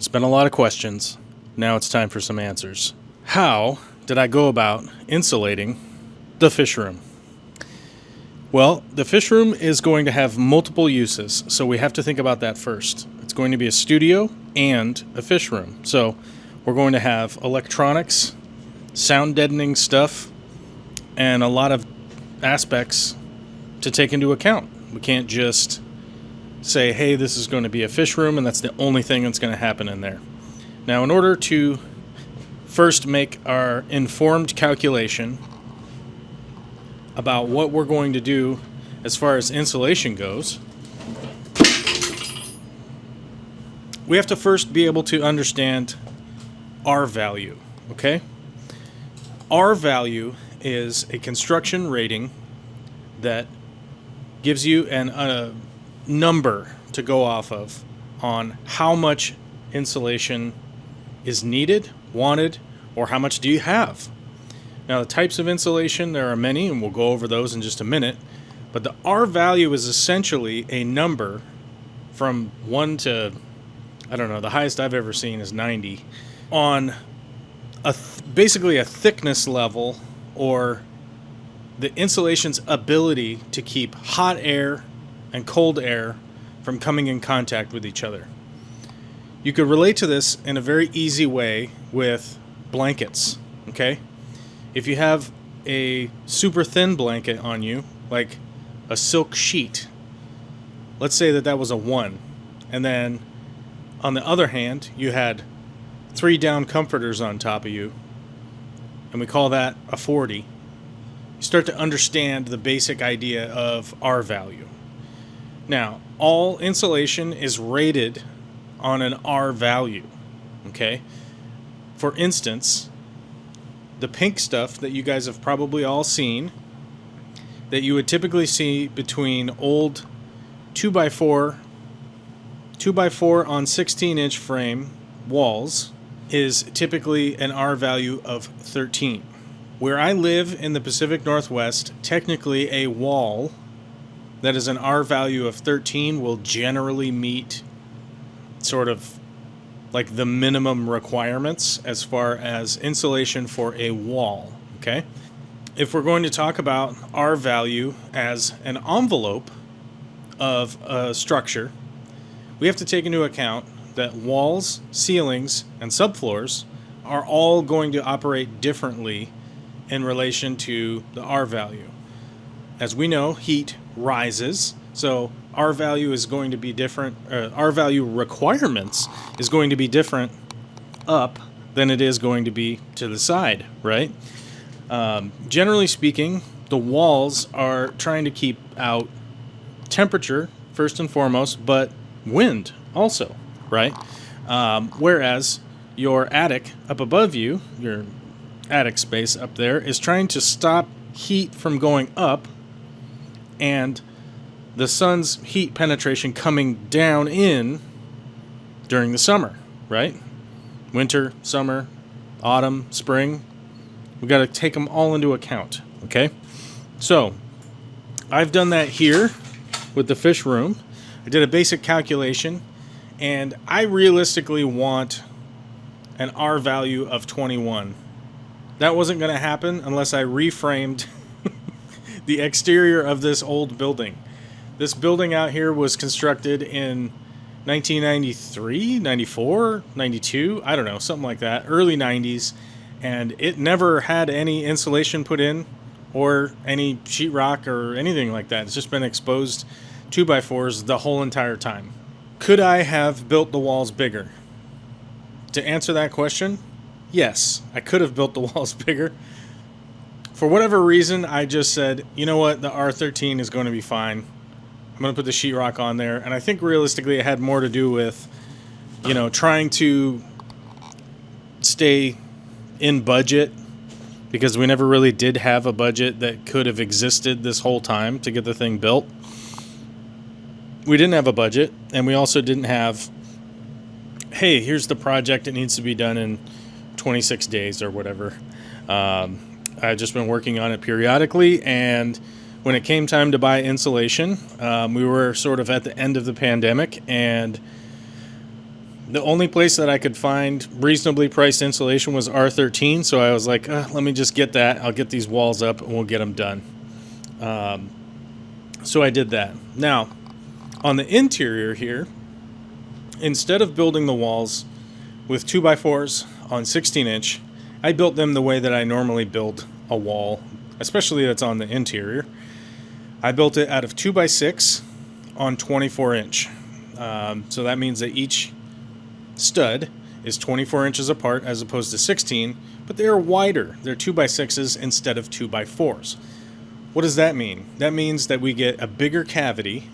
It's been a lot of questions. Now it's time for some answers. How did I go about insulating the fish room? Well, the fish room is going to have multiple uses, so we have to think about that first. It's going to be a studio and a fish room. So we're going to have electronics, sound deadening stuff, and a lot of aspects to take into account. We can't just say, hey, this is going to be a fish room, and that's the only thing that's going to happen in there. Now, in order to first make our informed calculation about what we're going to do as far as insulation goes, we have to first be able to understand RValue, okay? RValue is a construction rating that gives you a number to go off of on how much insulation is needed, wanted, or how much do you have. Now, the types of insulation, there are many, and we'll go over those in just a minute, but the RValue is essentially a number from 1 to, I don't know, the highest I've ever seen is 90, on basically a thickness level, or the insulation's ability to keep hot air and cold air from coming in contact with each other. You could relate to this in a very easy way with blankets, okay? If you have a super thin blanket on you, like a silk sheet, let's say that was a 1, and then on the other hand, you had 3 down comforters on top of you, and we call that a 40. You start to understand the basic idea of RValue. Now, all insulation is rated on an RValue, okay? For instance, the pink stuff that you guys have probably all seen, that you would typically see between old 2x4 on 16-inch frame walls, is typically an RValue of 13. Where I live in the Pacific Northwest, technically a wall that is an RValue of 13 will generally meet sort of like the minimum requirements as far as insulation for a wall, okay? If we're going to talk about RValue as an envelope of a structure, we have to take into account that walls, ceilings, and subfloors are all going to operate differently in relation to the RValue. As we know, heat rises, so RValue is going to be different. RValue requirements is going to be different up than it is going to be to the side, right? Generally speaking, the walls are trying to keep out temperature first and foremost, but wind also, right? Whereas your attic up above you, your attic space up there, is trying to stop heat from going up and the sun's heat penetration coming down in during the summer, right? Winter, summer, autumn, spring. We've got to take them all into account, okay? So, I've done that here with the fish room. I did a basic calculation, and I realistically want an RValue of 21. That wasn't going to happen unless I reframed the exterior of this old building. This building out here was constructed in 1993, 94, 92, I don't know, something like that, early 90s, and it never had any insulation put in or any sheetrock or anything like that. It's just been exposed 2x4s the whole entire time. Could I have built the walls bigger? To answer that question, yes, I could have built the walls bigger. For whatever reason, I just said, you know what, the R13 is going to be fine. I'm going to put the sheetrock on there. And I think realistically it had more to do with, trying to stay in budget, because we never really did have a budget that could have existed this whole time to get the thing built. We didn't have a budget, and we also didn't have, hey, here's the project, it needs to be done in 26 days or whatever. I've just been working on it periodically, and when it came time to buy insulation, we were sort of at the end of the pandemic, and The only place that I could find reasonably priced insulation was R13, so I was like, let me just get that. I'll get these walls up and we'll get them done. So I did that. Now, on the interior here, instead of building the walls with 2x4s on 16-inch, I built them the way that I normally build a wall, especially that's on the interior. I built it out of 2x6 on 24-inch. So that means that each stud is 24 inches apart as opposed to 16, but they're wider. They're 2x6s instead of 2x4s. What does that mean? That means that we get a bigger cavity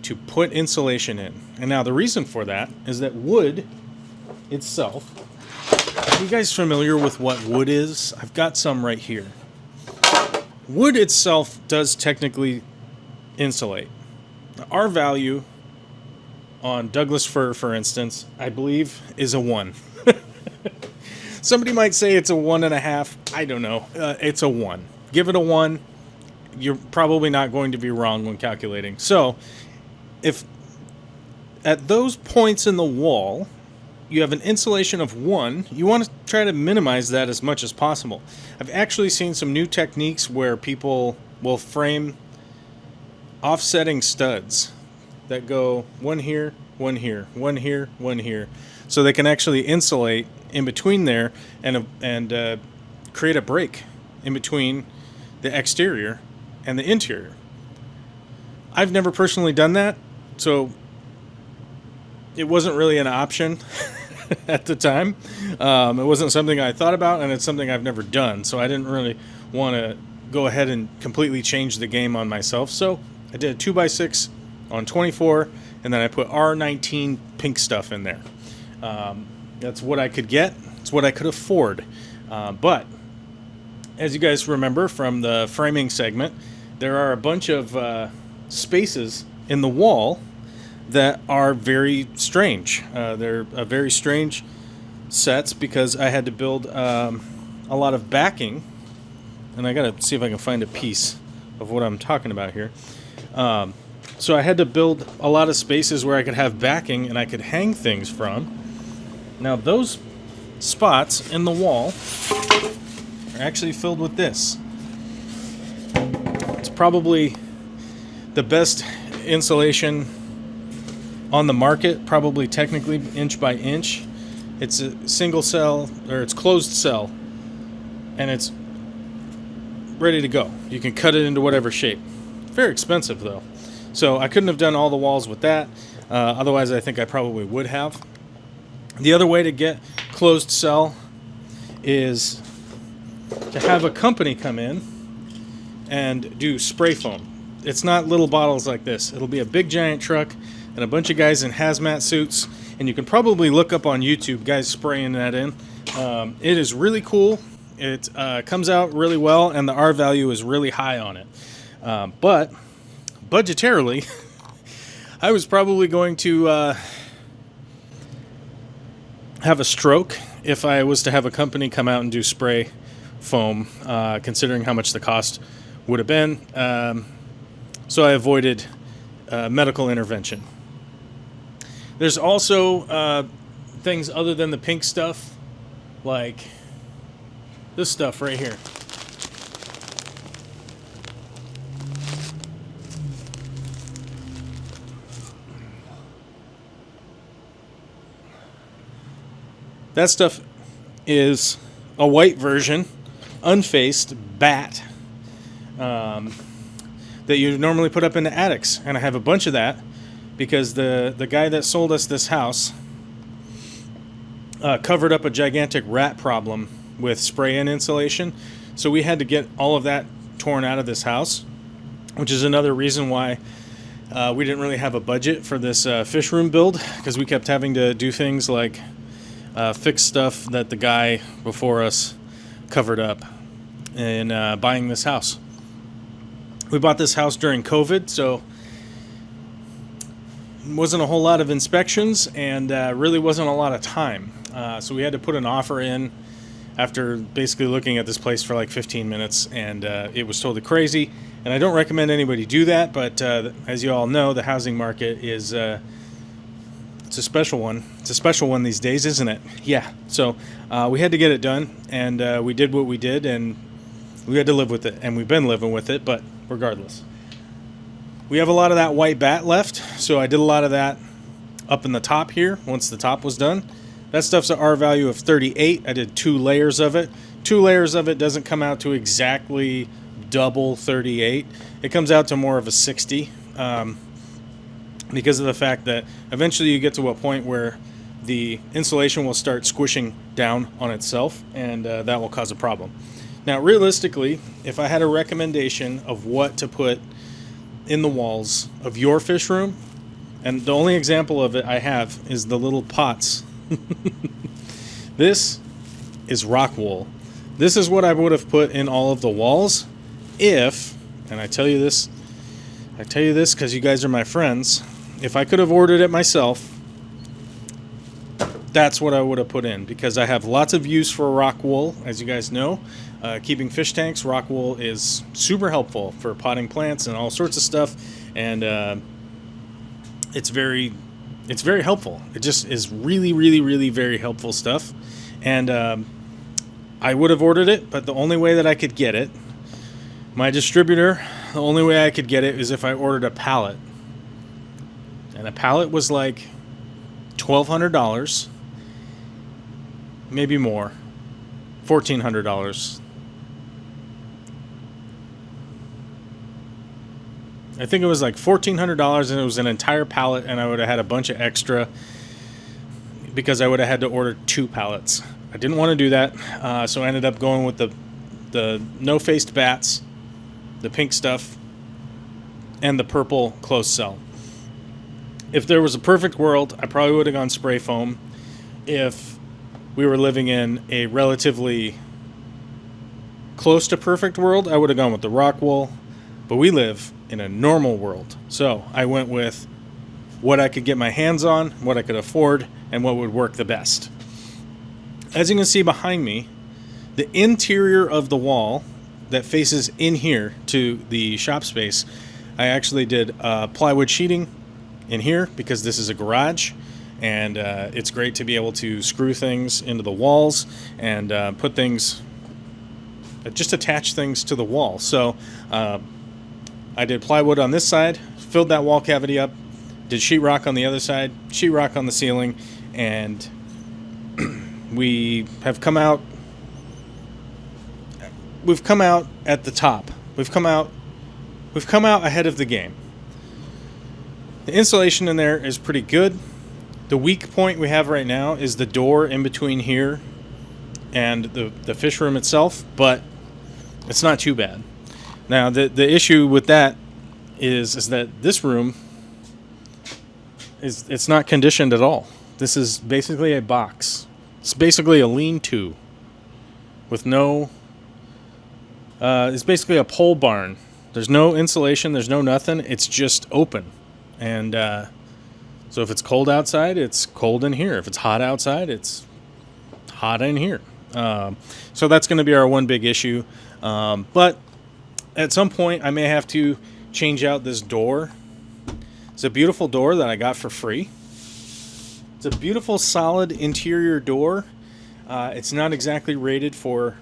to put insulation in. And now the reason for that is that wood itself, are you guys familiar with what wood is? I've got some right here. Wood itself does technically insulate. The RValue on Douglas fir, for instance, I believe is a 1. Somebody might say it's a 1.5. I don't know. It's a 1. Give it a 1. You're probably not going to be wrong when calculating. So, if at those points in the wall you have an insulation of 1, you want to try to minimize that as much as possible. I've actually seen some new techniques where people will frame offsetting studs that go one here, one here, one here, one here, so they can actually insulate in between there and create a break in between the exterior and the interior. I've never personally done that, so it wasn't really an option at the time. It wasn't something I thought about, and it's something I've never done, so I didn't really want to go ahead and completely change the game on myself. So I did a 2x6 on 24, and then I put R19 pink stuff in there. That's what I could get. It's what I could afford. But as you guys remember from the framing segment, there are a bunch of spaces in the wall that are very strange. They're very strange sets because I had to build a lot of backing, and I gotta see if I can find a piece of what I'm talking about here. So I had to build a lot of spaces where I could have backing and I could hang things from. Now those spots in the wall are actually filled with this. It's probably the best insulation on the market, probably technically inch by inch. It's a single cell, or it's closed cell, and it's ready to go. You can cut it into whatever shape. Very expensive though. So I couldn't have done all the walls with that. Otherwise I think I probably would have. The other way to get closed cell is to have a company come in and do spray foam. It's not little bottles like this. It'll be a big giant truck and a bunch of guys in hazmat suits, and you can probably look up on YouTube guys spraying that in. It is really cool. It comes out really well, and the RValue is really high on it. But budgetarily, I was probably going to have a stroke if I was to have a company come out and do spray foam, considering how much the cost would have been. So I avoided medical intervention. There's also things other than the pink stuff, like this stuff right here. That stuff is a white version, unfaced bat, that you normally put up in the attics. And I have a bunch of that because the guy that sold us this house covered up a gigantic rat problem with spray-in insulation. So we had to get all of that torn out of this house, which is another reason why we didn't really have a budget for this Fishroom build, because we kept having to do things like fix stuff that the guy before us covered up in buying this house. We bought this house during COVID, so wasn't a whole lot of inspections and really wasn't a lot of time. So we had to put an offer in after basically looking at this place for like 15 minutes, and it was totally crazy. And I don't recommend anybody do that, but as you all know, the housing market is It's a special one. It's a special one these days, isn't it? Yeah. So we had to get it done, and we did what we did, and we had to live with it, and we've been living with it, but regardless. We have a lot of that white bat left, so I did a lot of that up in the top here once the top was done. That stuff's an RValue of 38. I did 2 layers of it. 2 layers of it doesn't come out to exactly double 38. It comes out to more of a 60 because of the fact that eventually you get to a point where the insulation will start squishing down on itself, and that will cause a problem. Now, realistically, if I had a recommendation of what to put in the walls of your fish room, and the only example of it I have is the little pots. This is rock wool. This is what I would have put in all of the walls if, and I tell you this because you guys are my friends, if I could have ordered it myself, that's what I would have put in, because I have lots of use for rock wool, as you guys know. Keeping fish tanks, rock wool is super helpful for potting plants and all sorts of stuff, and it's very helpful. It just is really, really, really very helpful stuff. And I would have ordered it, but the only way that I could get it, my distributor, the only way I could get it is if I ordered a pallet. And a pallet was like $1,200, maybe more, $1,400. I think it was like $1,400, and it was an entire pallet, and I would have had a bunch of extra because I would have had to order 2 pallets. I didn't want to do that, so I ended up going with the no-faced bats, the pink stuff, and the purple closed cell. If there was a perfect world, I probably would have gone spray foam. If we were living in a relatively close to perfect world, I would have gone with the rock wool. But we live in a normal world, so I went with what I could get my hands on, what I could afford, and what would work the best. As you can see behind me, the interior of the wall that faces in here to the shop space, I actually did plywood sheeting in here because this is a garage, and it's great to be able to screw things into the walls and put things, just attach things to the wall. So I did plywood on this side, filled that wall cavity up, did sheetrock on the other side, sheetrock on the ceiling, and we have come out. We've come out at the top. We've come out ahead of the game. The insulation in there is pretty good. The weak point we have right now is the door in between here and the fish room itself, but it's not too bad. Now the issue with that is that this room it's not conditioned at all. This is basically a box. It's basically a lean-to with no. It's basically a pole barn. There's no insulation. There's no nothing. It's just open, and so if it's cold outside, it's cold in here. If it's hot outside, it's hot in here. So that's going to be our one big issue. But at some point, I may have to change out this door. It's a beautiful door that I got for free. It's a beautiful, solid interior door. It's not exactly rated for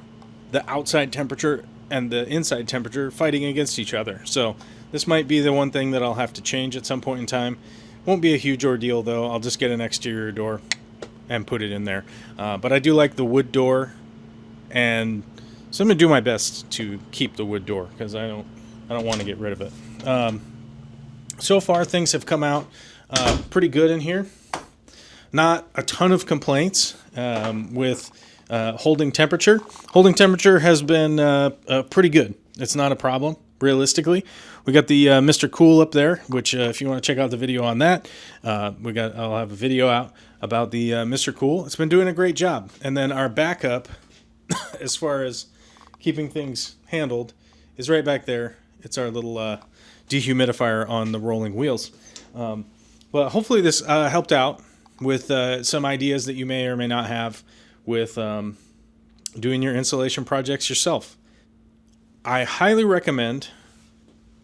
the outside temperature and the inside temperature fighting against each other. So this might be the one thing that I'll have to change at some point in time. Won't be a huge ordeal, though. I'll just get an exterior door and put it in there. But I do like the wood door, and so I'm going to do my best to keep the wood door because I don't want to get rid of it. So far, things have come out pretty good in here. Not a ton of complaints with holding temperature. Holding temperature has been pretty good. It's not a problem, realistically. We got the Mr. Cool up there, which if you want to check out the video on that, I'll have a video out about the Mr. Cool. It's been doing a great job. And then our backup, as far as keeping things handled, is right back there. It's our little dehumidifier on the rolling wheels. But hopefully this helped out with some ideas that you may or may not have with doing your insulation projects yourself. I highly recommend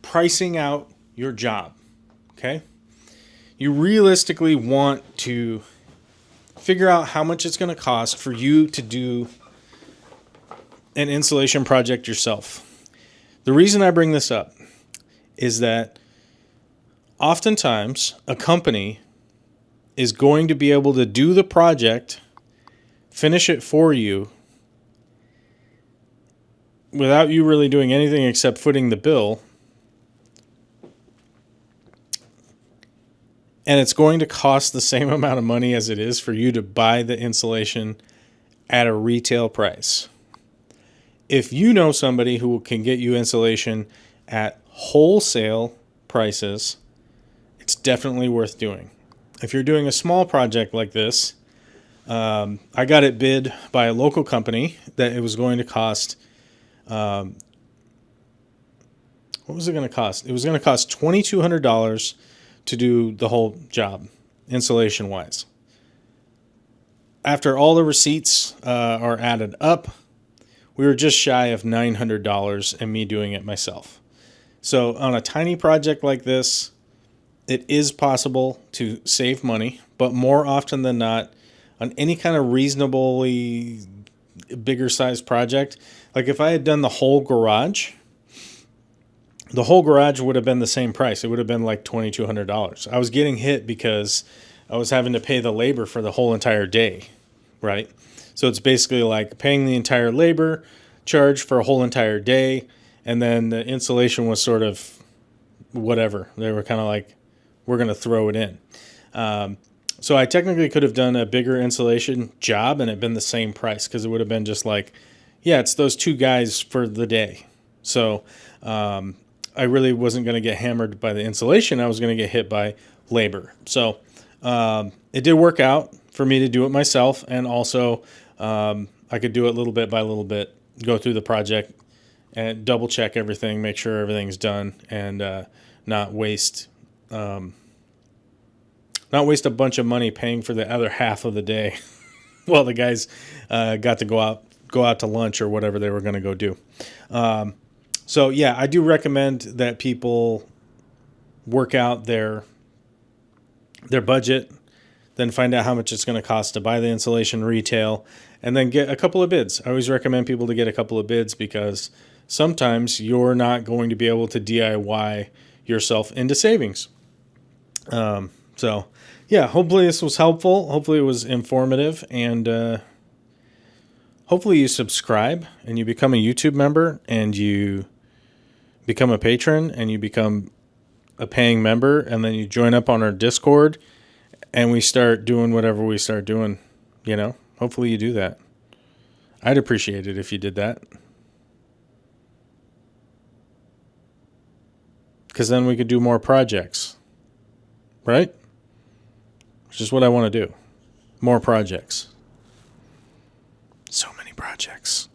pricing out your job, okay? you realistically want to figure out how much it's going to cost for you to do an insulation project yourself. The reason I bring this up is that oftentimes a company is going to be able to do the project, finish it for you, without you really doing anything except footing the bill. And it's going to cost the same amount of money as it is for you to buy the insulation at a retail price. If you know somebody who can get you insulation at wholesale prices, it's definitely worth doing. If you're doing a small project like this, I got it bid by a local company that it was going to cost. What was it going to cost? It was going to cost $2,200 to do the whole job, insulation wise. After all the receipts are added up, we were just shy of $900 and me doing it myself. So on a tiny project like this, it is possible to save money, but more often than not, on any kind of reasonably bigger size project, like if I had done the whole garage would have been the same price. It would have been like $2,200. I was getting hit because I was having to pay the labor for the whole entire day, right? So it's basically like paying the entire labor charge for a whole entire day, and then the insulation was sort of whatever. They were kind of like, we're going to throw it in. So I technically could have done a bigger insulation job and it'd been the same price, because it would have been just like, yeah, it's those two guys for the day. So I really wasn't going to get hammered by the insulation. I was going to get hit by labor. So it did work out for me to do it myself. And also I could do it little bit by little bit, go through the project and double check everything, make sure everything's done, and not waste a bunch of money paying for the other half of the day while the guys got to go out to lunch or whatever they were going to go do. So yeah, I do recommend that people work out their budget, then find out how much it's going to cost to buy the insulation retail, and then get a couple of bids. I always recommend people to get a couple of bids, because sometimes you're not going to be able to DIY yourself into savings. So yeah, hopefully this was helpful. Hopefully it was informative, and hopefully you subscribe and you become a YouTube member, and you become a patron, and you become a paying member, and then you join up on our Discord, and we start doing whatever we start doing, Hopefully you do that. I'd appreciate it if you did that, because then we could do more projects, right? Which is what I want to do. More projects. So many projects.